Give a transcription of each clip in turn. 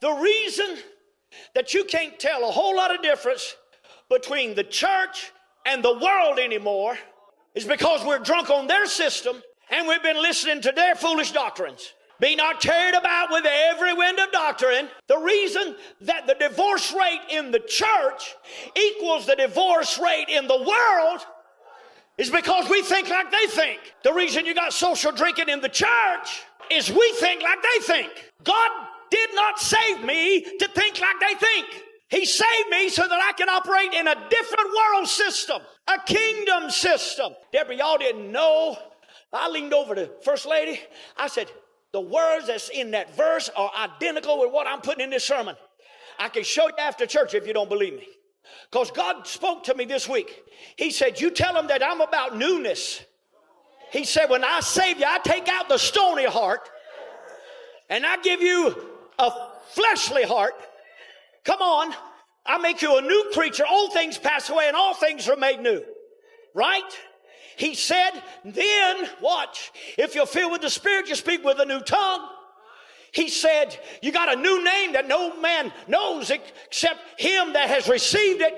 The reason that you can't tell a whole lot of difference between the church and the world anymore is because we're drunk on their system and we've been listening to their foolish doctrines. Be not carried about with every wind of doctrine. The reason that the divorce rate in the church equals the divorce rate in the world is because we think like they think. The reason you got social drinking in the church is we think like they think. God did not save me to think like they think. He saved me so that I can operate in a different world system, a kingdom system. Deborah, y'all didn't know. I leaned over to First Lady. I said, the words that's in that verse are identical with what I'm putting in this sermon. I can show you after church if you don't believe me. Because God spoke to me this week. He said, you tell them that I'm about newness. He said, when I save you, I take out the stony heart and I give you a fleshly heart. Come on. I make you a new creature. Old things pass away and all things are made new. Right? He said, then, watch, if you're filled with the Spirit, you speak with a new tongue. He said, you got a new name that no man knows except him that has received it.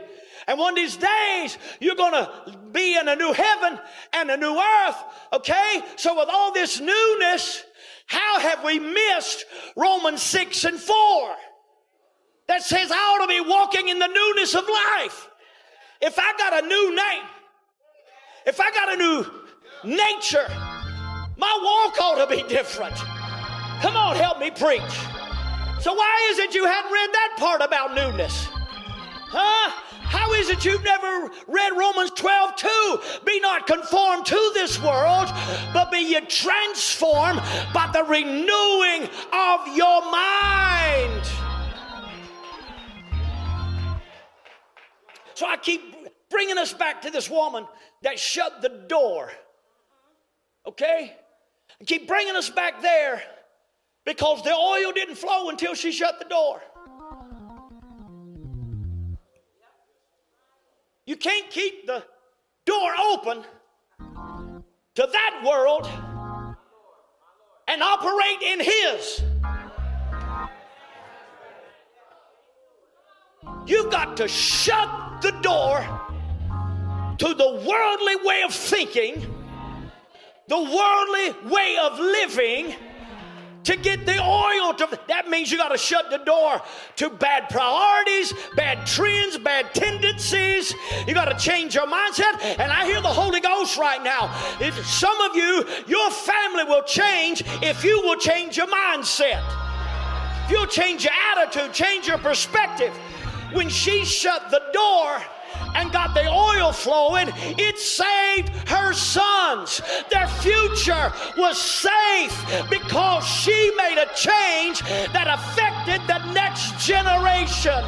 And one of these days, you're going to be in a new heaven and a new earth. Okay? So with all this newness, how have we missed Romans 6 and 4? That says I ought to be walking in the newness of life. If I got a new name, if I got a new nature, my walk ought to be different. Come on, help me preach. So why is it you hadn't read that part about newness? Huh? How is it you've never read Romans 12:2? Be not conformed to this world, but be ye transformed by the renewing of your mind. So I keep bringing us back to this woman that shut the door. Okay? I keep bringing us back there because the oil didn't flow until she shut the door. You can't keep the door open to that world and operate in His. You've got to shut the door to the worldly way of thinking, the worldly way of living, to get the oil to. That means you got to shut the door to bad priorities, bad trends, bad tendencies. You got to change your mindset. And I hear the Holy Ghost right now. If some of you, your family will change if you will change your mindset. If you'll change your attitude, change your perspective. When she shut the door and got the oil flowing, it saved her sons. Their future was safe because she made a change that affected the next generation.